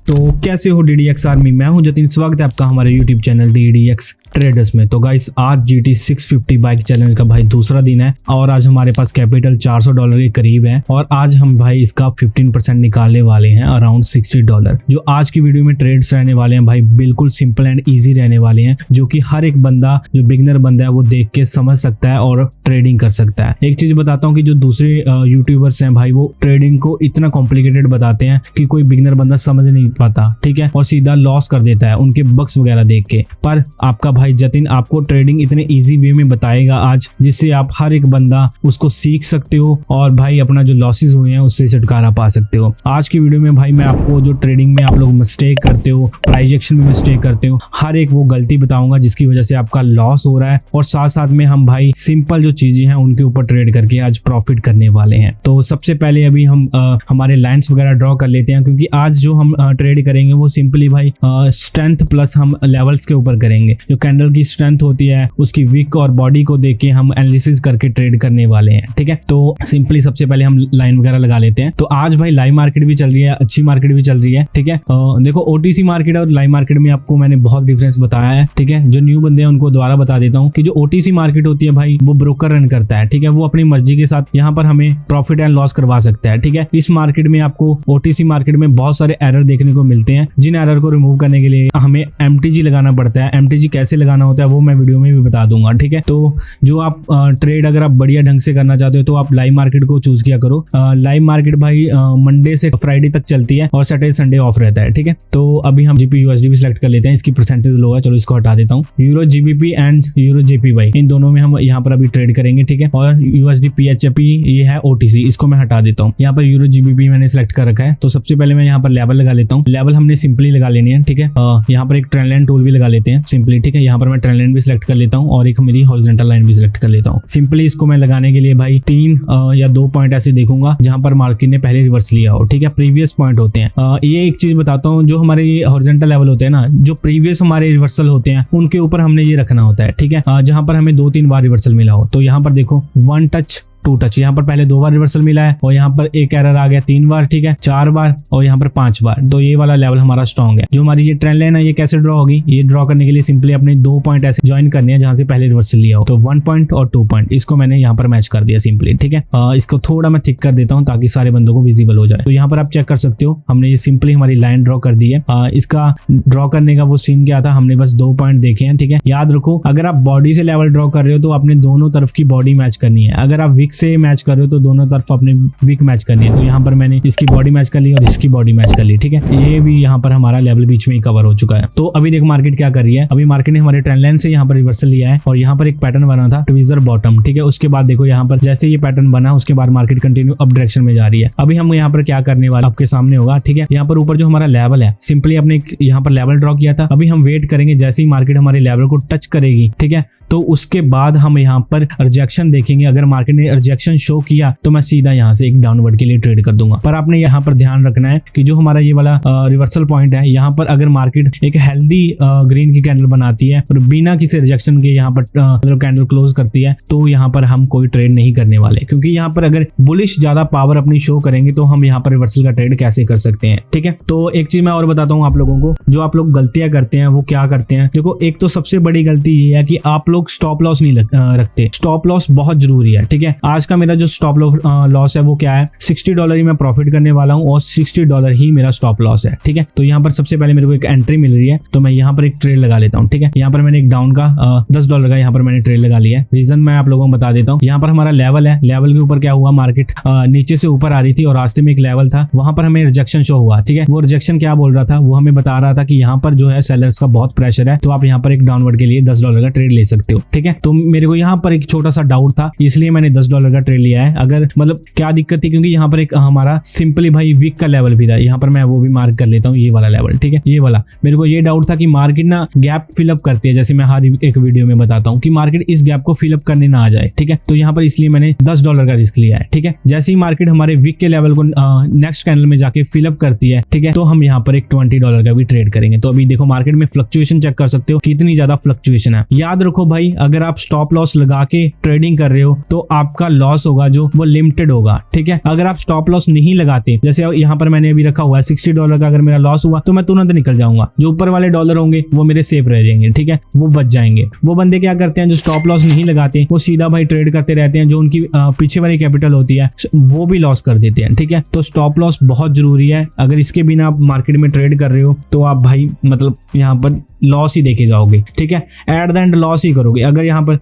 तो कैसे हो DDX आर्मी, मैं हूं जतिन। स्वागत है आपका हमारे YouTube चैनल DDX ट्रेडर्स में। तो गाइस आज GT 650 बाइक चैलेंज का भाई दूसरा दिन है और आज हमारे पास कैपिटल $400 के करीब है और आज हम भाई इसका 15% निकालने वाले हैं अराउंड $60। जो आज की वीडियो में ट्रेड्स रहने वाले हैं भाई बिल्कुल सिंपल एंड इजी रहने वाले हैं, जो कि हर एक बंदा जो बिगनर बंदा है वो देख के समझ सकता है और ट्रेडिंग कर सकता है। एक चीज बताता हूँ कि जो दूसरे यूट्यूबर्स हैं भाई वो ट्रेडिंग को इतना कॉम्प्लिकेटेड बताते हैं कि कोई बिगनर बंदा समझ नहीं पाता, ठीक है, और सीधा लॉस कर देता है उनके बक्स वगैरह देख के। पर आपका भाई जतिन आपको ट्रेडिंग इतने इजी वे में बताएगा आज, जिससे आप हर एक बंदा उसको सीख सकते हो और भाई अपना जो लॉसेस हुए हैं उससे छुटकारा पा सकते हो। आज की वीडियो में भाई मैं आपको जो ट्रेडिंग में आप लोग मिस्टेक करते हो, प्राइस एक्शन में मिस्टेक करते हो, हर एक वो गलती बताऊंगा जिसकी वजह से आपका लॉस हो रहा है और साथ साथ में हम भाई सिंपल जो चीजें हैं उनके ऊपर ट्रेड करके आज प्रॉफिट करने वाले हैं। तो सबसे पहले अभी हम हमारे लाइंस वगैरह ड्रॉ कर लेते हैं, क्योंकि आज जो हम ट्रेड करेंगे वो सिंपली भाई स्ट्रेंथ प्लस हम लेवल्स के ऊपर करेंगे। जो कैंडल की स्ट्रेंथ होती है उसकी विक और बॉडी को देख के हम एनालिसिस करके ट्रेड करने वाले हैं, ठीक है। तो सिंपली सबसे पहले हम लाइन वगैरह लगा लेते हैं। तो आज भाई लाइव मार्केट भी चल रही है, अच्छी मार्केट भी चल रही है, ठीक है। देखो OTC मार्केट और लाइव मार्केट में आपको मैंने बहुत डिफरेंस बताया है, ठीक है। जो न्यू बंदे हैं उनको दोबारा बता देता हूँ कि जो OTC मार्केट होती है भाई वो ब्रोकर रन करता है, ठीक है। वो अपनी मर्जी के साथ यहाँ पर हमें प्रॉफिट एंड लॉस करवा सकता है, ठीक है। इस मार्केट में आपको OTC मार्केट में बहुत सारे एरर देखने को मिलते हैं, जिन एरर को रिमूव करने के लिए हमें MTG लगाना पड़ता है। MTG कैसे लगाना होता है वो मैं वीडियो में भी बता दूंगा, ठीक है। तो जो आप ट्रेड अगर आप बढ़िया ढंग से करना चाहते हो तो आप लाइव मार्केट को चूज किया करो। लाइव मार्केट भाई मंडे से फ्राइडे तक चलती है और सैटरडे संडे ऑफ रहता है, ठीक है। तो अभी हम GBP USD भी सिलेक्ट कर लेते हैं, इसकी परसेंटेज लो है, चलो इसको हटा देता हूँ। Euro GBP and euro JPY इन दोनों में हम यहाँ पर अभी ट्रेड करेंगे, ठीक है। और USD PHP ये है OTC, इसको मैं हटा देता हूँ। यहाँ पर यूरो GBP मैंने सिलेक्ट कर रखा है। तो सबसे पहले मैं यहाँ पर लेवल लगा लेता हूँ। लेवल हमने सिंपली लगा लेनी है, ठीक है। यहाँ पर एक ट्रेंड लाइन टूल भी लगा लेते हैं सिंपली, ठीक है। यहाँ पर मैं ट्रेंड लाइन भी सिलेक्ट कर लेता हूँ और एक मेरी हॉरिजॉन्टल लाइन भी सिलेक्ट कर लेता हूँ। सिंपली इसको मैं लगाने के लिए भाई 3 या 2 पॉइंट ऐसे देखूंगा जहां पर मार्केट ने पहले रिवर्स लिया हो, ठीक है। प्रीवियस पॉइंट होते हैं। ये एक चीज बताता हूँ, जो हमारे हॉरिजॉन्टल लेवल होते हैं ना, जो प्रीवियस हमारे रिवर्सल होते हैं उनके ऊपर हमने ये रखना होता है, ठीक है। जहां पर हमें 2-3 बार रिवर्सल मिला हो। तो यहाँ पर देखो 1 टच 2 टच, यहाँ पर पहले 2 बार रिवर्सल मिला है और यहाँ पर एक एरर आ गया 3 बार, ठीक है, 4 बार और यहाँ पर 5 बार। तो ये वाला लेवल हमारा स्ट्रॉन्ग है। जो हमारी ये ट्रेंड लाइन है ये कैसे ड्रॉ होगी, ये ड्रॉ करने के लिए सिंपली अपने 2 पॉइंट ऐसे ज्वाइन करने हैं जहां से पहले रिवर्सल लिया हो। तो 1 पॉइंट और 2 पॉइंट इसको मैंने यहाँ पर मैच कर दिया सिंपली, ठीक है। इसको थोड़ा मैं थिक कर देता हूँ ताकि सारे बंदों को विजिबल हो जाए। तो यहाँ पर आप चेक कर सकते हो हमने ये सिंपली हमारी लाइन ड्रॉ कर दी है। इसका ड्रॉ करने का वो सीन क्या था, हमने बस 2 पॉइंट देखे हैं, ठीक है। याद रखो अगर आप बॉडी से लेवल ड्रॉ कर रहे हो तो आपने दोनों तरफ की बॉडी मैच करनी है। अगर आप विक से मैच कर रहे हो तो दोनों तरफ अपने विक मैच करनी है। तो यहाँ पर मैंने इसकी बॉडी मैच कर ली और इसकी बॉडी मैच कर ली, ठीक है। ये भी यहाँ पर हमारा लेवल बीच में ही कवर हो चुका है। तो अभी देखो मार्केट क्या कर रही है। अभी मार्केट ने हमारे ट्रेंड लाइन से यहाँ पर रिवर्सल लिया है और यहाँ पर एक पैटर्न बना था ट्विजर बॉटम, ठीक है। उसके बाद देखो यहाँ पर जैसे ये पैटर्न बना उसके बाद मार्केट कंटिन्यू अप डायरेक्शन में जा रही है। अभी हम यहाँ पर क्या करने वाले आपके सामने होगा, ठीक है। यहाँ पर ऊपर जो हमारा लेवल है सिंपली अपने यहाँ पर लेवल ड्रॉ किया था। अभी हम वेट करेंगे जैसे ही मार्केट हमारे लेवल को टच करेगी, ठीक है, तो उसके बाद हम यहाँ पर रिजेक्शन देखेंगे। अगर मार्केट ने रिजेक्शन शो किया तो मैं सीधा यहाँ से एक डाउनवर्ड के लिए ट्रेड कर दूंगा। पर आपने यहाँ पर ध्यान रखना है कि जो हमारा ये वाला रिवर्सल पॉइंट है, यहाँ पर अगर मार्केट एक हेल्दी ग्रीन की कैंडल बनाती है और बिना किसी रिजेक्शन के यहाँ पर मतलब कैंडल क्लोज करती है तो यहाँ पर हम कोई ट्रेड नहीं करने वाले, क्योंकि यहाँ पर अगर बुलिश ज्यादा पावर अपनी शो करेंगे तो हम यहाँ पर रिवर्सल का ट्रेड कैसे कर सकते हैं, ठीक है। तो एक चीज मैं और बताता हूँ आप लोगों को, जो आप लोग गलतियां करते हैं वो क्या करते हैं। देखो एक तो सबसे बड़ी गलती ये है कि आप लोग स्टॉप लॉस नहीं रखते। स्टॉप लॉस बहुत जरूरी है, ठीक है। आज का मेरा जो स्टॉप लॉस है वो क्या है, $60 ही मैं प्रॉफिट करने वाला हूँ और $60 ही मेरा स्टॉप लॉस है, ठीक है। तो यहाँ पर सबसे पहले मेरे को एक एंट्री मिल रही है तो मैं यहाँ पर एक ट्रेड लगा लेता हूँ, ठीक है। यहाँ पर मैंने एक डाउन का $10 का यहाँ पर मैंने ट्रेड लगा लिया है। रीजन मैं आप लोगों को बता देता हूँ। यहाँ पर हमारा लेवल है, लेवल के ऊपर क्या हुआ, मार्केट नीचे से ऊपर आ रही थी और रास्ते में एक लेवल था, वहां पर हमें रिजेक्शन शो हुआ, ठीक है। वो रिजेक्शन क्या बोल रहा था, वो हमें बता रहा था कि यहाँ पर जो है सेलर्स का बहुत प्रेशर है, तो आप यहाँ पर एक डाउनवर्ड के लिए $10 का ट्रेड ले सकते हो, ठीक है। तो मेरे को यहाँ पर एक छोटा सा डाउट था इसलिए मैंने $10 का ट्रेड लिया है। अगर मतलब क्या दिक्कत थी, क्योंकि यहाँ पर एक हमारा सिंपली भाई वीक का लेवल भी था, यहाँ पर मैं वो भी मार्क कर लेता हूँ, ये वाला लेवल, ठीक है। ये वाला मेरे को ये डाउट था कि मार्केट ना गैप फिलअप करती है, जैसे मैं हर एक वीडियो में बताता हूँ कि मार्केट इस गैप को फिलअप करने ना आ जाए, ठीक है। तो यहाँ पर इसलिए मैंने $10 का रिस्क लिया है, ठीक है। जैसे ही मार्केट हमारे वीक के लेवल को नेक्स्ट कैंडल में जाके फिलअप करती है, ठीक है, तो हम यहाँ पर एक $20 का भी ट्रेड करेंगे। तो अभी देखो मार्केट में फ्लक्चुएशन चेक कर सकते हो कितनी ज्यादा फ्लक्चुएशन है। याद रखो भाई अगर आप स्टॉप लॉस लगा के ट्रेडिंग कर रहे हो तो आपका आपका लॉस होगा जो वो लिमिटेड होगा, ठीक है। अगर आप स्टॉप लॉस नहीं लगाते, जैसे यहाँ पर मैंने अभी रखा हुआ है $60 का, अगर मेरा लॉस हुआ तो मैं तुरंत निकल जाऊंगा, जो ऊपर वाले डॉलर होंगे वो मेरे सेफ रह जाएंगे, ठीक है, वो बच जाएंगे। वो बंदे क्या करते हैं जो स्टॉप लॉस नहीं लगाते, वो सीधा भाई ट्रेड करते रहते हैं, जो उनकी पीछे वाली कैपिटल होती है वो भी लॉस कर देते हैं, ठीक है। तो स्टॉप लॉस बहुत जरूरी है। अगर इसके बिना आप मार्केट में ट्रेड कर रहे हो तो आप भाई मतलब यहाँ पर लॉस ही देखे जाओगे, ठीक है, एट द एंड लॉस ही करोगे। अगर यहाँ पर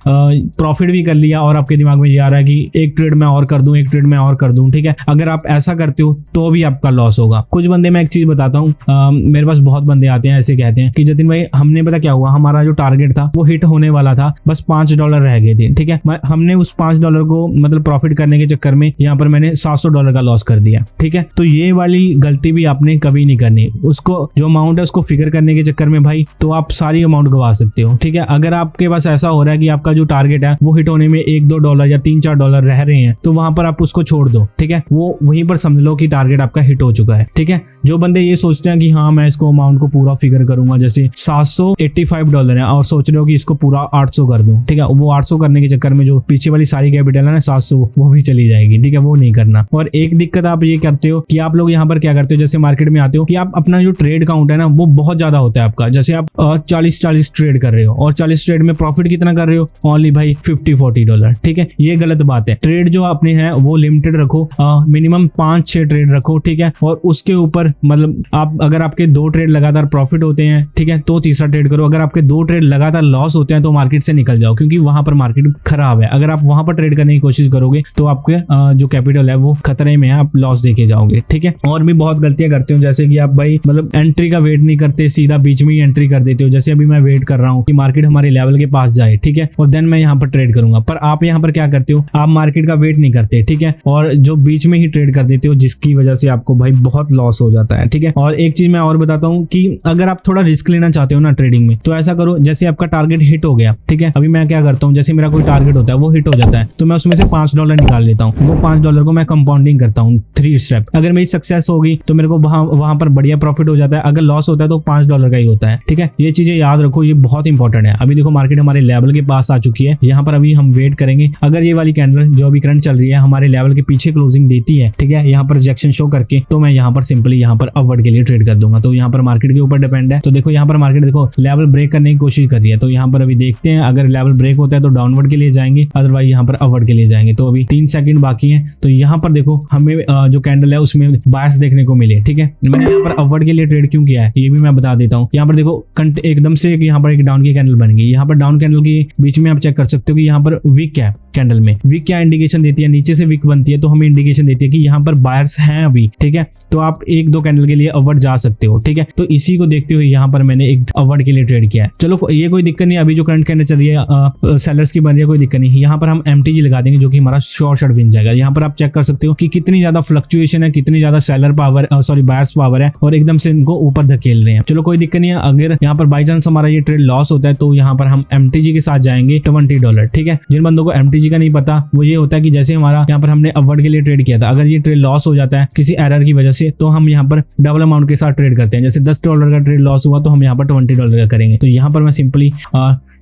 प्रॉफिट भी कर लिया और आपके दिमाग में ये आ रहा है कि एक ट्रेड मैं और कर दूं, एक ट्रेड मैं और कर दूं, ठीक है, अगर आप ऐसा करते हो तो भी आपका लॉस होगा। कुछ बंदे, मैं एक चीज बताता हूँ, मेरे पास बहुत बंदे आते हैं ऐसे कहते हैं कि जतिन भाई हमने पता क्या हुआ, हमारा जो टारगेट था वो हिट होने वाला था, बस $5 रह गए थे, ठीक है, हमने उस $5 को मतलब प्रॉफिट करने के चक्कर में यहाँ पर मैंने $700 का लॉस कर दिया, ठीक है। तो ये वाली गलती भी आपने कभी नहीं करनी। उसको जो अमाउंट है उसको फिगर करने के चक्कर में भाई तो आप सारी अमाउंट गवा सकते हो, ठीक है। अगर आपके पास ऐसा हो रहा है कि आपका जो टारगेट है वो हिट होने में $1-2 या $3-4 रह रहे हैं, तो वहां पर आप उसको छोड़ दो, ठीक है, वो वहीं पर समझ लो कि टारगेट आपका हिट हो चुका है, ठीक है। जो बंदे ये सोचते हैं कि हाँ मैं इसको अमाउंट को पूरा फिगर करूंगा, जैसे $785 है और सोच रहे हो कि इसको पूरा 800 कर दूं, ठीक है, वो 800 करने के चक्कर में जो पीछे वाली सारी कैपिटल है ना 700 वो भी चली जाएगी, ठीक है, वो नहीं करना। और एक दिक्कत आप ये करते हो कि आप लोग यहाँ पर क्या करते हो, जैसे मार्केट में आते हो कि आप अपना जो ट्रेड काउंट है ना वो बहुत ज्यादा होता है आपका, जैसे आप 40 ट्रेड कर रहे हो और 40 ट्रेड में प्रॉफिट कितना कर रहे हो, ओनली भाई $50-40, ठीक है। ये गलत बात है। ट्रेड जो अपने हैं वो लिमिटेड रखो, मिनिमम 5-6 ट्रेड रखो, ठीक है, और उसके ऊपर मतलब आप अगर आपके 2 ट्रेड लगातार प्रॉफिट होते हैं, ठीक है, तो तीसरा ट्रेड करो। अगर आपके 2 ट्रेड लगातार लॉस होते हैं तो मार्केट से निकल जाओ, क्योंकि वहां पर मार्केट खराब है। अगर आप वहां पर ट्रेड करने की कोशिश करोगे तो आपके जो कैपिटल है वो खतरे में है, आप लॉस देके जाओगे, ठीक है। और भी बहुत गलतियां करते हो, जैसे कि आप भाई मतलब एंट्री का वेट नहीं करते, सीधा बीच में ही एंट्री कर देते हो। जैसे अभी मैं वेट कर रहा हूँ कि मार्केट हमारे लेवल के पास जाए, ठीक है, और देन मैं यहाँ पर ट्रेड करूंगा, पर आप यहाँ पर क्या करते हो, आप मार्केट का वेट नहीं करते, ठीक है, और जो बीच में ही ट्रेड कर देते हो, जिसकी वजह से आपको भाई बहुत लॉस हो जाता है, ठीक है। और एक चीज मैं और बताता हूँ कि अगर आप थोड़ा रिस्क लेना चाहते हो ना ट्रेडिंग में, तो ऐसा करो, जैसे आपका टारगेट हिट हो गया, ठीक है, अभी मैं क्या करता हूँ, जैसे मेरा कोई टारगेट होता है वो हिट हो जाता है तो मैं उसमें से $5 निकाल लेता हूँ। वो $5 को मैं कंपाउंडिंग करता हूँ 3 स्टेप। अगर मेरी सक्सेस होगी तो मेरे को वहां पर बढ़िया प्रॉफिट हो जाता है, अगर लॉस होता है तो $5 का ही होता है, ठीक है। ये चीजें याद रखो, ये बहुत इंपॉर्टेंट है। अभी देखो मार्केट हमारे लेवल के पास आ चुकी है, यहाँ पर अभी हम वेट करेंगे। अगर ये वाली कैंडल जो अभी करंट चल रही है हमारे लेवल के पीछे क्लोजिंग देती है, ठीक है, यहाँ पर रिजेक्शन शो करके, तो मैं यहाँ पर सिंपली यहाँ पर अपवर्ड के लिए ट्रेड कर दूंगा। तो यहाँ पर मार्केट के ऊपर डिपेंड है। तो देखो यहाँ पर मार्केट देखो लेवल ब्रेक करने की कोशिश कर रही है, तो यहाँ पर अभी देखते हैं, अगर लेवल ब्रेक होता है तो डाउनवर्ड के लिए जाएंगे, अदरवाइज यहाँ पर अपवर्ड के लिए जाएंगे। तो अभी 3 सेकंड बाकी है, तो यहाँ पर देखो हमें जो कैंडल है उसमें बायर्स देखने को मिले, ठीक है। मैंने यहाँ पर अपवर्ड के लिए ट्रेड क्यों किया है ये भी मैं बता देता हूँ। यहाँ पर देखो एकदम से यहाँ पर एक डाउन की कैंडल बन गई, यहाँ पर डाउन कैंडल के बीच में आप चेक कर सकते हो कि यहाँ पर वीक है कैंडल में, वीक क्या इंडिकेशन देती है, नीचे से वीक बनती है तो हमें इंडिकेशन देती है कि यहाँ पर बायर्स हैं अभी, ठीक है। तो आप 1-2 कैंडल के लिए अपवर्ड जा सकते हो, ठीक है। तो इसी को देखते हुए यहाँ पर मैंने एक अपवर्ड के लिए ट्रेड किया है। चलो ये कोई दिक्कत नहीं, अभी जो करंट कैंडल चल रही है सेलर्स की बन रही है, कोई दिक्कत नहीं। यहाँ पर हम MTG लगा देंगे जो कि हमारा शॉर्ट बन जाएगा। यहाँ पर आप चेक कर सकते हो कि कितनी ज्यादा फ्लक्चुएशन है, कितनी ज्यादा सेलर पावर बायर्स पावर है और एकदम से इनको ऊपर धकेल रहे हैं। चलो कोई दिक्कत नहीं है। अगर यहाँ पर बाई चांस हमारा ये ट्रेड लॉस होता है तो यहाँ पर हम MTG के साथ जाएंगे $20, ठीक है। जिन बंदों को MTG का नहीं पता वो ये होता है कि जैसे हमारा यहाँ पर हमने अपवर्ड के लिए ट्रेड किया था, अगर ये ट्रेड लॉस हो जाता है किसी एरर की वजह से तो हम यहाँ पर डबल अमाउंट के साथ ट्रेड करते हैं। जैसे $10 का ट्रेड लॉस हुआ तो हम यहाँ पर $20 का करेंगे। तो यहाँ पर मैं सिंपली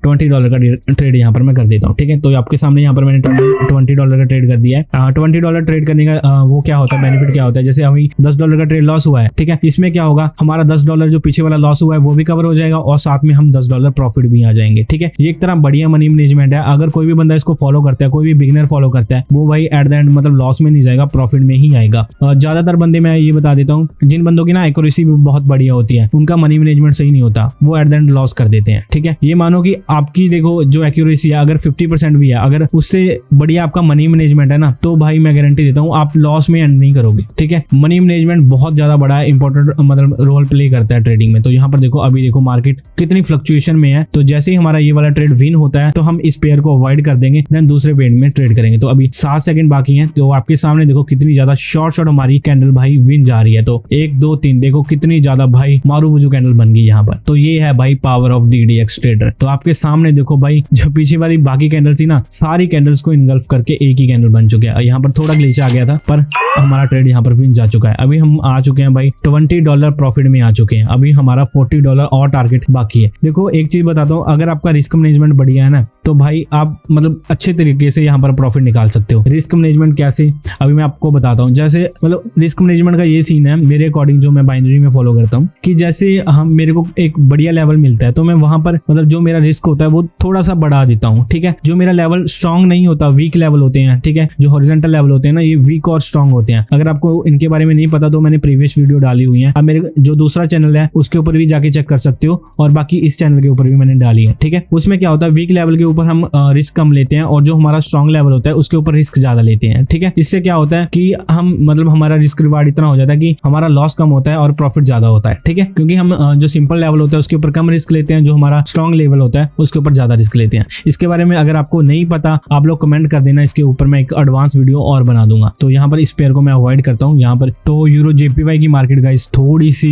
$20 का ट्रेड यहाँ पर मैं कर देता हूँ, ठीक है। तो आपके सामने यहाँ पर मैंने $20 का ट्रेड कर दिया है। $20 ट्रेड करने का वो क्या होता है, बेनिफिट क्या होता है, जैसे अभी $10 का ट्रेड लॉस हुआ है, ठीक है, इसमें क्या होगा, हमारा $10 जो पीछे वाला लॉस हुआ है वो भी कवर हो जाएगा और साथ में हम $10 प्रॉफिट भी आ जाएंगे, ठीक है। ये एक तरह बढ़िया मनी मैनेजमेंट है। अगर कोई भी बंदा इसको फॉलो करता है, कोई भी बिगिनर फॉलो करता है, वो भाई एट द एंड मतलब लॉस में नहीं जाएगा, प्रॉफिट में ही आएगा। ज्यादातर बंदे मैं ये बता देता हूँ, जिन बंदों की ना एक्यूरेसी भी बहुत बढ़िया होती है, उनका मनी मैनेजमेंट सही नहीं होता, वो एट द एंड लॉस कर देते हैं, ठीक है। ये मानो कि आपकी देखो जो एक्यूरेसी है अगर 50% भी है, अगर उससे बढ़िया आपका मनी मैनेजमेंट है ना, तो भाई मैं गारंटी देता हूँ आप लॉस में एंड नहीं करोगे, ठीक है। मनी मैनेजमेंट बहुत ज्यादा बड़ा इंपॉर्टेंट मतलब रोल प्ले करता है ट्रेडिंग में। तो यहाँ पर देखो अभी देखो मार्केट कितनी फ्लक्चुएशन में है, तो जैसे ही हमारा ये वाला ट्रेड विन होता है तो हम इस पेयर को अवॉइड कर देंगे, देन दूसरे पेयर में ट्रेड करेंगे। तो अभी 7 सेकंड बाकी है, तो आपके सामने देखो कितनी ज्यादा शॉर्ट हमारी कैंडल भाई विन जा रही है। तो 1 2 3 देखो कितनी ज्यादा भाई मारू वुजू कैंडल बन गई यहाँ पर। तो ये है भाई पावर ऑफ DDX ट्रेडर। तो आपके सामने देखो भाई, जो पीछे वाली बाकी कैंडल्स थी ना, सारी कैंडल्स को इनगल्फ करके एक ही कैंडल बन चुका है। यहाँ पर थोड़ा ग्लिच आ गया था, पर हमारा ट्रेड यहाँ पर विन जा चुका है। अभी हम आ चुके हैं भाई $20 प्रॉफिट में आ चुके हैं। अभी हमारा $40 और टारगेट बाकी है। देखो एक चीज बताता हूँ, अगर आपका रिस्क मैनेजमेंट बढ़िया है ना, तो भाई आप मतलब अच्छे तरीके से यहाँ पर प्रॉफिट निकाल सकते हो। रिस्क मैनेजमेंट कैसे, अभी मैं आपको बताता हूँ। जैसे मतलब रिस्क मैनेजमेंट का ये सीन है मेरे अकॉर्डिंग, जो मैं बाइनरी में फॉलो करता हूँ, कि जैसे हम मेरे को एक बढ़िया लेवल मिलता है तो मैं वहां पर मतलब जो मेरा रिस्क होता है वो थोड़ा सा बढ़ा देता हूँ, ठीक है। जो मेरा लेवल स्ट्रांग नहीं होता, वीक लेवल होते हैं, ठीक है, जो हॉरिजॉन्टल लेवल होते हैं ना, ये वीक और स्ट्रांग होते हैं। अगर आपको इनके बारे में नहीं पता तो मैंने प्रीवियस वीडियो डाली हुई है, अब मेरे जो दूसरा चैनल है उसके ऊपर भी जाके चेक कर सकते हो, और बाकी इस चैनल के ऊपर भी मैंने डाली है, ठीक है। उसमें क्या होता है, वीक लेवल के ऊपर हम रिस्क कम लेते हैं, और जो हमारा स्ट्रांग लेवल होता है उसके ऊपर रिस्क ज्यादा लेते हैं, ठीक है। इससे क्या होता है कि हम मतलब हमारा रिस्क रिवार्ड इतना हो जाता है कि हमारा लॉस कम होता है और प्रॉफिट ज्यादा होता है, ठीक है। क्योंकि हम जो सिंपल लेवल होता है उसके ऊपर कम रिस्क लेते हैं, जो हमारा स्ट्रांग लेवल होता है उसके ऊपर ज्यादा रिस्क लेते हैं। इसके बारे में अगर आपको नहीं पता, आप लोग कमेंट कर देना, इसके ऊपर मैं एक एडवांस वीडियो और बना दूंगा। तो यहाँ पर इस पेयर को मैं अवॉइड करता हूँ। यहाँ पर तो यूरो JPY की मार्केट गाइस थोड़ी सी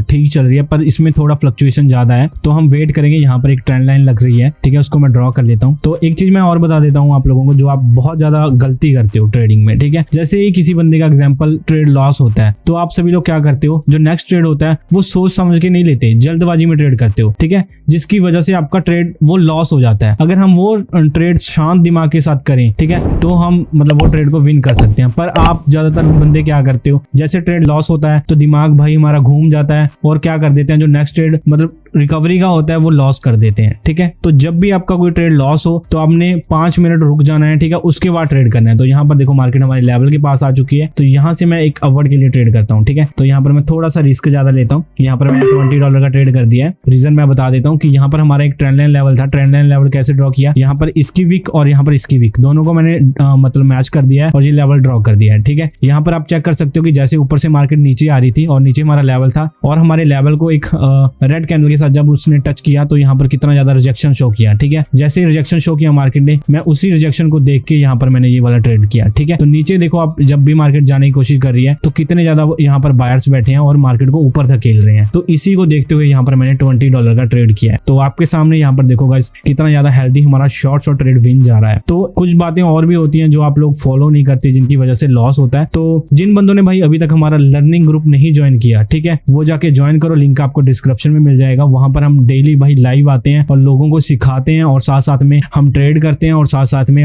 ठीक चल रही है, पर इसमें थोड़ा फ्लक्चुएशन ज्यादा है, तो हम वेट करेंगे। यहाँ पर एक ट्रेंड लाइन लग रही है, ठीक है, उसको मैं ड्रॉ कर लेता हूँ। तो एक चीज मैं और बता देता हूँ आप लोगों को, जो आप बहुत ज्यादा गलती करते हो ट्रेडिंग में, ठीक है। जैसे ही किसी बंदे का एग्जाम्पल ट्रेड लॉस होता है, तो आप सभी लोग क्या करते हो, जो नेक्स्ट ट्रेड होता है वो सोच समझ के नहीं लेते, जल्दबाजी में ट्रेड करते हो, ठीक है, जिसकी वजह से आपका ट्रेड वो लॉस हो जाता है। अगर हम वो ट्रेड शांत दिमाग के साथ करें, ठीक है, तो हम मतलब वो ट्रेड को विन कर सकते हैं। पर आप ज्यादातर बंदे क्या करते हो, जैसे ट्रेड लॉस होता है तो दिमाग भाई हमारा घूम जाता है, और क्या कर देते हैं, जो नेक्स्ट ट्रेड मतलब रिकवरी का होता है वो लॉस कर देते हैं, ठीक है। तो जब भी आपका कोई ट्रेड लॉस हो तो आपने 5 मिनट रुक जाना है, ठीक है, उसके बाद ट्रेड करना है। तो यहाँ पर देखो मार्केट हमारे लेवल के पास आ चुकी है, तो यहाँ से मैं एक अपवर्ड के लिए ट्रेड करता हूँ, ठीक है। तो यहाँ पर मैं थोड़ा सा रिस्क ज्यादा लेता हूँ। यहाँ पर मैंने $20 का ट्रेड कर दिया है। रीजन मैं बता देता हूँ कि यहाँ पर हमारा एक ट्रेंड लाइन लेवल था। ट्रेंड लाइन लेवल कैसे ड्रॉ किया, यहाँ पर इसकी वीक और यहाँ पर इसकी वीक दोनों को मैंने मतलब मैच कर दिया है, और ये लेवल ड्रॉ कर दिया है, ठीक है। यहाँ पर आप चेक कर सकते हो कि जैसे ऊपर से मार्केट नीचे आ रही थी और नीचे हमारा लेवल था, और हमारे लेवल को एक रेड कैंडल के साथ जब उसने टच किया तो यहाँ पर कितना ज्यादा रिजेक्शन शो किया, ठीक है। जैसे ही रिजेक्शन शो किया मार्केट ने, मैं उसी रिजेक्शन को देख के यहाँ पर मैंने ये वाला ट्रेड किया, ठीक है। तो नीचे देखो आप, जब भी मार्केट जाने की कोशिश कर रही है तो कितने ज्यादा यहाँ पर बायर्स बैठे हैं और मार्केट को ऊपर धकेल रहे हैं। तो इसी को देखते हुए यहाँ पर मैंने $20 का ट्रेड किया है। तो आपके सामने यहाँ पर देखो गाइस कितना ज्यादा हेल्दी हमारा शॉर्ट ट्रेड विन जा रहा है। तो कुछ बातें और भी होती हैं जो आप लोग फॉलो नहीं करते, जिनकी वजह से लॉस होता है। तो जिन बंदों ने भाई अभी तक हमारा लर्निंग ग्रुप नहीं ज्वाइन किया, ठीक है, वो जाके ज्वाइन करो, लिंक आपको डिस्क्रिप्शन में मिल जाएगा। वहां पर हम डेली भाई लाइव आते हैं और लोगों को सिखाते हैं, और साथ साथ में हम ट्रेड करते हैं, और साथ साथ में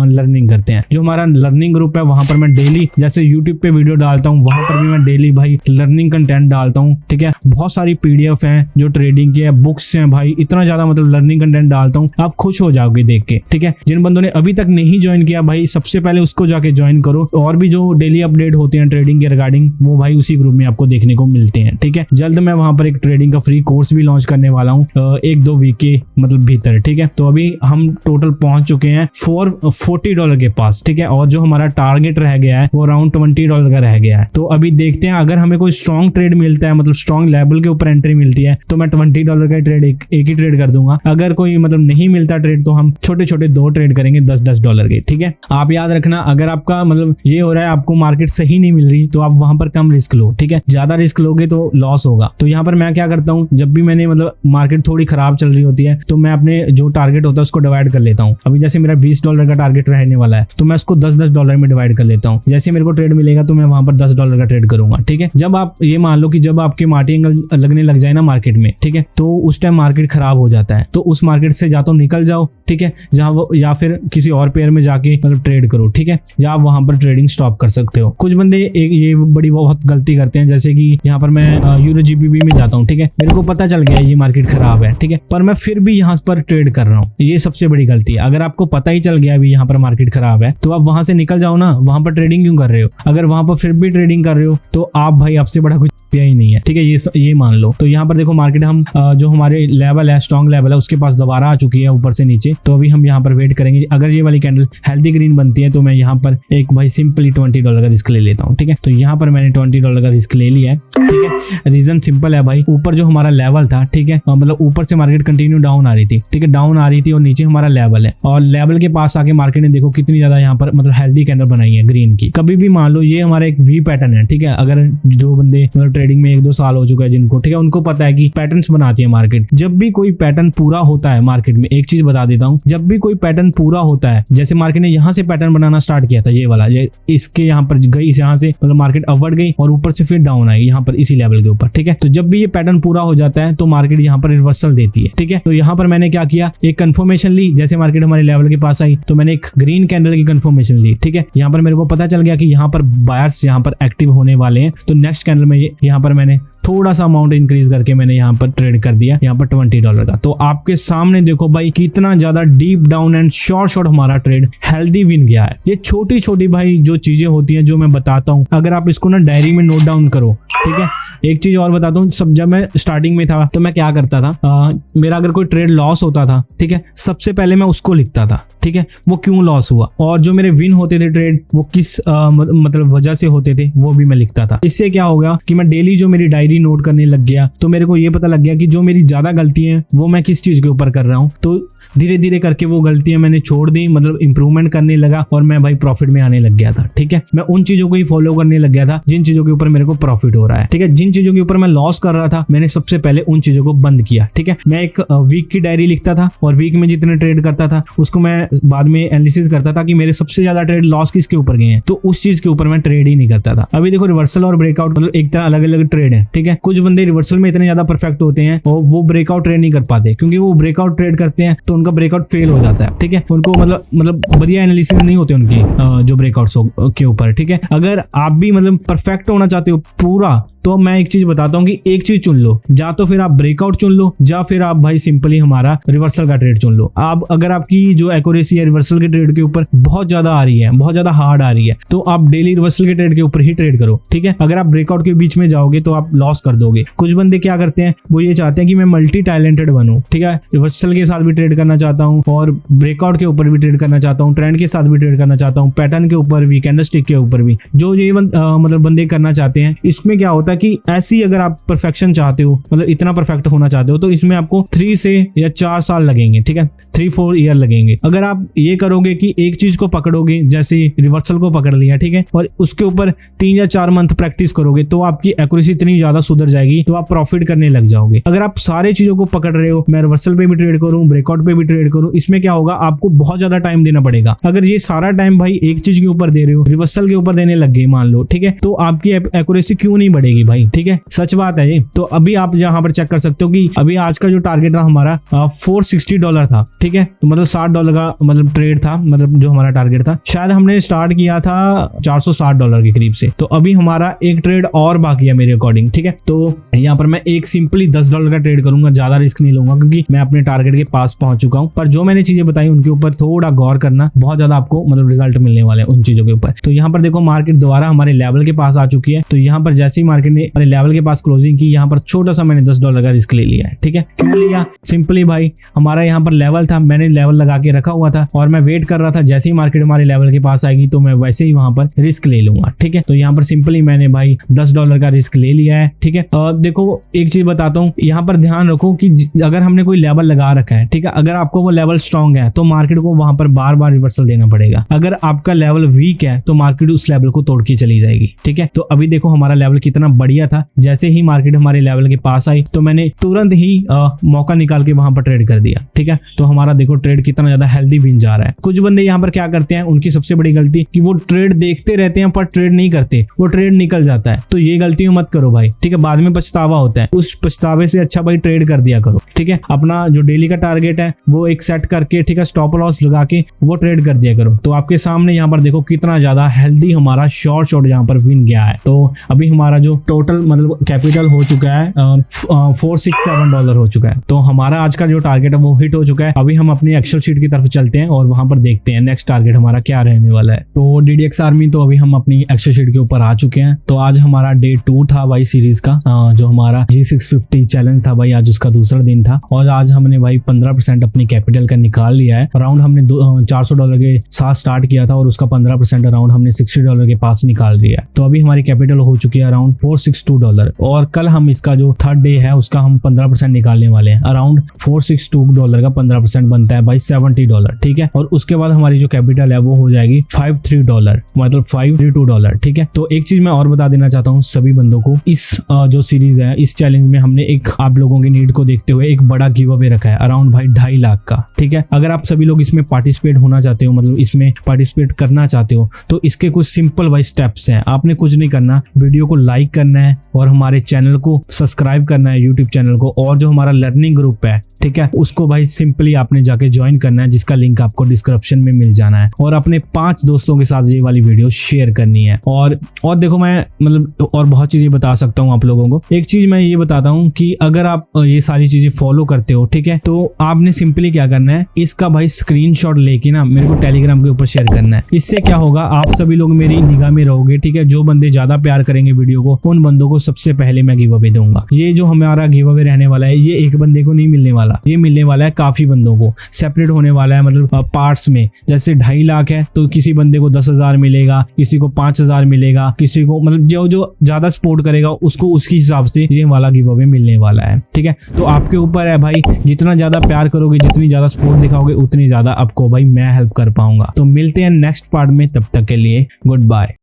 लर्निंग करते हैं। जो हमारा लर्निंग ग्रुप है वहां पर मैं डेली जैसे यूट्यूब पे वीडियो डालता हूँ, वहां पर भी मैं डेली भाई लर्निंग कंटेंट डालता हूँ, ठीक है। बहुत सारी PDF हैं जो ट्रेडिंग की है, बुक्स हैं भाई, इतना ज्यादा मतलब लर्निंग कंटेंट डालता हूँ, आप खुश हो जाओगे देख के, ठीक है। जिन बंदों ने अभी तक नहीं ज्वाइन किया भाई, सबसे पहले उसको जाके ज्वाइन करो। और भी जो डेली अपडेट होते हैं ट्रेडिंग के रिगार्डिंग, वो भाई उसी ग्रुप में आपको देखने को मिलते हैं, ठीक है। जल्द मैं वहां पर एक ट्रेडिंग का फ्री कोर्स भी लॉन्च करने वाला हूँ 1-2 वीक के मतलब भीतर, ठीक है। तो अभी हम टोटल पहुंच चुके हैं $40 के पास, ठीक है, और जो हमारा टारगेट रह गया है वो अराउंड $20 का रह गया है। तो अभी देखते हैं, अगर हमें कोई स्ट्रॉन्ग ट्रेड मिलता है, मतलब स्ट्रॉन्ग लेवल के ऊपर एंट्री मिलती है, तो मैं $20 का ट्रेड एक ही ट्रेड कर दूंगा। अगर कोई मतलब नहीं मिलता ट्रेड, तो हम छोटे छोटे 2 ट्रेड करेंगे $10 के, ठीक है। आप याद रखना, अगर आपका मतलब ये हो रहा है आपको मार्केट सही नहीं मिल रही, तो आप वहां पर कम रिस्क लो, ठीक है। ज्यादा रिस्क लोगे तो लॉस होगा। तो यहाँ पर मैं क्या करता हूँ, जब भी मैंने मतलब मार्केट थोड़ी खराब चल रही होती है, तो मैं अपने जो टारगेट होता है उसको डिवाइड कर लेता हूँ। अभी जैसे मेरा $20 का टारगेट रहने वाला है, तो मैं उसको $10 में डिवाइड कर लेता हूँ। जैसे मेरे को ट्रेड मिलेगा तो मैं वहां पर $10 का ट्रेड करूंगा, ठीक है। जब आप ये मान लो कि जब आपके मार्टिन एंगल लगने लग जाए ना मार्केट में, ठीक है, तो उस टाइम मार्केट खराब हो जाता है, तो उस मार्केट से या तो निकल जाओ, ठीक है, जहां वो, या फिर किसी और पेयर में जाके मतलब ट्रेड करो, ठीक है, या आप वहां पर ट्रेडिंग स्टॉप कर सकते हो। कुछ बंदे एक ये बड़ी बहुत गलती करते हैं, जैसे कि यहाँ पर मैं यूरो GBP में जाता हूँ, ठीक है, मेरे को पता चल गया ये मार्केट खराब है, ठीक है, पर मैं फिर भी यहाँ पर ट्रेड कर रहा हूँ। ये सबसे बड़ी गलती है। अगर आपको पता ही चल गया अभी यहाँ पर मार्केट खराब है, तो आप वहां से निकल जाओ ना, वहां पर ट्रेडिंग क्यों कर रहे हो। अगर वहां पर फिर भी ट्रेडिंग कर रहे हो तो आप भाई आपसे बड़ा कुछ ही नहीं है, ठीक है, ये मान लो। तो यहाँ पर देखो मार्केट हम जो हमारे लेवल है, स्ट्रॉन्ग लेवल है, उसके पास दोबारा आ चुकी है ऊपर से नीचे। तो अभी हम यहाँ पर वेट करेंगे। अगर ये वाली कैंडल हेल्दी ग्रीन बनती है तो मैं यहाँ पर एक भाई सिंपली $20 का रिस्क ले लेता हूँ, ठीक है। तो यहाँ पर मैंने $20 का रिस्क ले लिया है, ठीक है। रीजन सिंपल है भाई, ऊपर जो हमारा लेवल लेवल था, ठीक है, मतलब ऊपर से मार्केट कंटिन्यू डाउन आ रही थी, ठीक है, डाउन आ रही थी और नीचे हमारा लेवल है और लेवल के पास आके मार्केट ने देखो कितनी ज्यादा यहाँ पर मतलब हेल्दी कैंडल बनाई है ग्रीन की। कभी भी मान लो ये हमारा एक वी पैटर्न है, ठीक है, अगर जो बंदे मतलब ट्रेडिंग में 1-2 साल हो चुका है जिनको, ठीक है, उनको पता है कि पैटर्न्स बनाती है मार्केट। जब भी कोई पैटर्न पूरा होता है मार्केट में, एक चीज बता देता हूँ, जब भी कोई पैटर्न पूरा होता है, जैसे मार्केट ने यहाँ से पैटर्न बनाना स्टार्ट किया था, ये वाला, ये इसके यहाँ पर गई, यहाँ से मतलब मार्केट अपवर्ड गई और ऊपर से फिर डाउन आई यहाँ पर इसी लेवल के ऊपर, ठीक है। तो जब भी ये पैटर्न पूरा हो जाता है तो मार्केट यहाँ पर रिवर्सल देती है, ठीक है। तो यहाँ पर मैंने क्या किया, एक कंफर्मेशन ली, जैसे मार्केट हमारे लेवल के पास आई तो मैंने एक ग्रीन कैंडल की कंफर्मेशन ली, ठीक है। यहाँ पर मेरे को पता चल गया कि यहाँ पर बायर्स यहाँ पर एक्टिव होने वाले हैं, तो नेक्स्ट कैंडल में यहाँ पर मैंने थोड़ा सा अमाउंट इंक्रीज करके मैंने यहाँ पर ट्रेड कर दिया, यहाँ पर $20 का। तो आपके सामने देखो भाई कितना ज्यादा डीप डाउन एंड शॉर्ट हमारा ट्रेड हेल्दी विन गया है। ये छोटी छोटी भाई जो चीजें होती हैं जो मैं बताता हूँ, अगर आप इसको ना डायरी में नोट डाउन करो, ठीक है। एक चीज और बताता हूँ, सब जब मैं स्टार्टिंग में था तो मैं क्या करता था, मेरा अगर कोई ट्रेड लॉस होता था, ठीक है, सबसे पहले मैं उसको लिखता था, ठीक है, वो क्यों लॉस हुआ, और जो मेरे विन होते थे ट्रेड वो किस मतलब वजह से होते थे वो भी मैं लिखता था। इससे क्या होगा कि मैं डेली जो मेरी डायरी नोट करने लग गया तो मेरे को ये पता लग गया कि जो मेरी ज्यादा गलतियां हैं वो मैं किस चीज के ऊपर कर रहा हूँ। तो धीरे धीरे करके वो गलतियां मैंने छोड़ दी, मतलब इंप्रूवमेंट करने लगा और मैं भाई प्रॉफिट में आने लग गया था, ठीक है। मैं उन चीजों को ही फॉलो करने लग गया था जिन चीजों के ऊपर मेरे को प्रॉफिट हो रहा है, ठीक है। जिन चीजों के ऊपर मैं लॉस कर रहा था मैंने सबसे पहले उन चीजों को बंद किया, ठीक है। मैं एक वीक की डायरी लिखता था और वीक में जितने ट्रेड करता था उसको मैं बाद में एनालिसिस करता था कि मेरे सबसे ज्यादा ट्रेड लॉस किसके ऊपर गए हैं, तो उस चीज के ऊपर मैं ट्रेड ही नहीं करता था। अभी देखो रिवर्सल और ब्रेकआउट मतलब एक तरह अलग अलग ट्रेड है, ठीक है। कुछ बंदे रिवर्सल में इतने ज्यादा परफेक्ट होते हैं और वो ब्रेकआउट ट्रेड नहीं कर पाते, क्योंकि वो ब्रेकआउट ट्रेड करते हैं तो उनका ब्रेकआउट फेल हो जाता है, ठीक है। उनको मतलब बढ़िया एनालिसिस नहीं होते उनकी जो ब्रेकआउट्स के ऊपर, ठीक है। अगर आप भी मतलब परफेक्ट होना चाहते हो पूरा, तो मैं एक चीज बताता हूँ कि एक चीज चुन लो, या तो फिर आप ब्रेकआउट चुन लो या फिर आप भाई सिंपली हमारा रिवर्सल का ट्रेड चुन लो। आप अगर आपकी जो एक्यूरेसी है रिवर्सल के ट्रेड के ऊपर बहुत ज्यादा आ रही है, बहुत ज्यादा हार्ड आ रही है, तो आप डेली रिवर्सल के ट्रेड के ऊपर ही ट्रेड करो, ठीक है। अगर आप ब्रेकआउट के बीच में जाओगे तो आप लॉस कर दोगे। कुछ बंदे क्या करते हैं, वो ये चाहते हैं कि मैं मल्टी टैलेंटेड बनूं, ठीक है, रिवर्सल के साथ भी ट्रेड करना चाहता हूँ और ब्रेकआउट के ऊपर भी ट्रेड करना चाहता हूँ, ट्रेंड के साथ भी ट्रेड करना चाहता हूँ, पैटर्न के ऊपर भी, कैंडलस्टिक के ऊपर भी, जो ये मतलब बंदे करना चाहते हैं। इसमें क्या होता है कि ऐसी अगर आप परफेक्शन चाहते हो, मतलब इतना परफेक्ट होना चाहते हो, तो इसमें आपको 3 से या 4 साल लगेंगे, ठीक है, 3-4 ईयर लगेंगे। अगर आप ये करोगे कि एक चीज को पकड़ोगे, जैसे रिवर्सल को पकड़ लिया, ठीक है, और उसके ऊपर 3 या 4 मंथ प्रैक्टिस करोगे तो आपकी एक्यूरेसी इतनी ज्यादा सुधर जाएगी तो आप प्रॉफिट करने लग जाओगे। अगर आप सारे चीजों को पकड़ रहे हो, मैं रिवर्सल पे भी ट्रेड करूं, ब्रेकआउट पे भी ट्रेड करूं, इसमें क्या होगा, आपको बहुत ज्यादा टाइम देना पड़ेगा। अगर ये सारा टाइम भाई एक चीज के ऊपर दे रहे हो, रिवर्सल के ऊपर देने लग गए मान लो, ठीक है, तो आपकी एक्यूरेसी क्यों नहीं बढ़ेगी भाई, ठीक है, सच बात है ये। तो अभी आप यहाँ पर चेक कर सकते हो कि अभी आज का जो टारगेट था हमारा $460 था, ठीक है, तो मतलब $60 का मतलब ट्रेड था, मतलब जो हमारा टारगेट था। शायद हमने स्टार्ट किया था $460 के करीब से, तो अभी हमारा एक ट्रेड और बाकी है मेरे अकॉर्डिंग, ठीक है। तो यहाँ पर मैं एक सिंपली $10 का ट्रेड करूंगा, ज्यादा रिस्क नहीं लूंगा क्योंकि मैं अपने टारगेट के पास पहुंच चुका हूँ। पर जो मैंने चीजें बताई उनके ऊपर थोड़ा गौर करना, बहुत ज्यादा आपको मतलब रिजल्ट मिलने वाले हैं उन चीजों के ऊपर। तो यहाँ पर देखो मार्केट दोबारा हमारे लेवल के पास आ चुकी है, तो यहाँ पर जैसे ही मार्केट ने हमारे लेवल के पास क्लोजिंग की, यहाँ पर छोटा सा मैंने $10 का रिस्क ले लिया है, ठीक है। क्यों लिया, सिंपली भाई हमारा यहाँ पर लेवल था, मैंने लेवल लगा के रखा हुआ था और मैं वेट कर रहा था जैसे ही मार्केट हमारे लेवल के पास आएगी तो मैं वैसे ही वहां पर रिस्क ले लूंगा, ठीक है। तो यहाँ पर सिंपली मैंने भाई $10 का रिस्क ले लिया है, ठीक है। देखो एक चीज बताता हूँ, यहाँ पर ध्यान रखो कि अगर हमने कोई लेवल लगा रखा है, ठीक है, अगर आपको वो लेवल स्ट्रॉन्ग है तो मार्केट को वहां पर बार बार रिवर्सल देना पड़ेगा। अगर आपका लेवल वीक है तो मार्केट उस लेवल को तोड़ के चली जाएगी, ठीक है। तो अभी देखो हमारा लेवल कितना बढ़िया था, जैसे ही मार्केट हमारे लेवल के पास आई तो मैंने तुरंत ही मौका निकाल के वहां पर ट्रेड कर दिया, ठीक है। तो हमारा देखो ट्रेड कितना ज्यादा हेल्दी विन जा रहा है। कुछ बंदे यहाँ पर क्या करते हैं, उनकी सबसे बड़ी गलती कि वो ट्रेड देखते रहते हैं पर ट्रेड नहीं करते, वो ट्रेड निकल जाता है। तो ये गलती मत करो भाई, ठीक है, बाद में पछतावा होता है। उस पछतावे से अच्छा भाई ट्रेड कर दिया करो, ठीक है। अपना जो डेली का टारगेट है वो एक सेट करके, ठीक है, स्टॉप लॉस लगा के वो ट्रेड कर दिया करो। तो आपके सामने यहाँ पर देखो कितना ज्यादा हेल्दी हमारा शॉर्ट यहाँ पर विन गया है। तो अभी हमारा जो टोटल मतलब कैपिटल हो चुका है $467 हो चुका है। तो हमारा आज का जो टारगेट है वो हिट हो चुका है। अभी हम अपनी एक्सेल शीट की तरफ चलते हैं और वहां पर देखते हैं नेक्स्ट टारगेट हमारा क्या रहने वाला है। तो DDX आर्मी, तो अभी हम अपनी एक्सेल शीट के ऊपर आ चुके हैं। तो आज हमारा डे 2 था भाई सीरीज का, जो हमारा G650 चैलेंज था भाई, आज उसका दूसरा दिन था और आज हमने भाई 15% अपनी कैपिटल का निकाल लिया है। अराउंड हमने $400 के साथ स्टार्ट किया था और उसका 15% अराउंड हमने $60 के पास निकाल लिया है। तो अभी हमारी कैपिटल हो चुकी है अराउंड $462 और कल हम इसका जो थर्ड डे है उसका हम 15% निकालने वाले हैं। अराउंड $462 का 15% बनता है भाई $70, ठीक है। और उसके बाद हमारी जो कैपिटल है वो हो जाएगी $53, मतलब $532, ठीक है। तो एक चीज मैं और बता देना चाहता हूँ सभी बंदों को, इस जो सीरीज है इस चैलेंज में हमने एक आप लोगों की नीड को देखते हुए एक बड़ा गिव अवे रखा है अराउंड भाई 2.5 लाख का, ठीक है। अगर आप सभी लोग इसमें पार्टिसिपेट होना चाहते हो, मतलब इसमें पार्टिसिपेट करना चाहते हो, तो इसके कुछ सिंपल भाई स्टेप्स हैं। आपने कुछ नहीं करना, वीडियो को लाइक करना है और हमारे चैनल को सब्सक्राइब करना है, यूट्यूब चैनल को, और जो हमारा लर्निंग ग्रुप है, ठीक है, उसको भाई सिंपली आपने जाके ज्वाइन करना है, जिसका लिंक आपको डिस्क्रिप्शन में मिल जाना है। और अपने 5 दोस्तों के साथ ये वाली वीडियो शेयर करनी है। और देखो मैं मतलब और बहुत चीजें बता सकता हूँ आप लोगों को। एक चीज मैं ये बताता हूँ कि अगर आप ये सारी चीजें फॉलो करते हो, ठीक है, तो आपने सिंपली क्या करना है, इसका भाई स्क्रीनशॉट लेके ना मेरे को टेलीग्राम के ऊपर शेयर करना है। इससे क्या होगा, आप सभी लोग मेरी निगाह में रहोगे, ठीक है। जो बंदे ज्यादा प्यार करेंगे वीडियो को, उन बंदों को सबसे पहले मैं गिव अवे दूंगा। ये जो हमारा गिव अवे रहने वाला है, ये एक बंदे को नहीं मिलने वाला, ये मिलने वाला है काफी बंदों को, सेपरेट होने वाला है, मतलब पार्ट्स में। जैसे 2.5 लाख है तो किसी बंदे को 10,000 मिलेगा, किसी को 5,000 मिलेगा, किसी को मतलब जो ज्यादा सपोर्ट करेगा उसको उसके हिसाब से ये वाला गिव अवे मिलने वाला है, ठीक है। तो आपके ऊपर है भाई, जितना ज्यादा प्यार करोगे, जितनी ज्यादा सपोर्ट दिखाओगे, उतनी ज्यादा आपको भाई मैं हेल्प कर पाऊंगा। तो मिलते हैं नेक्स्ट पार्ट में, तब तक के लिए गुड बाय।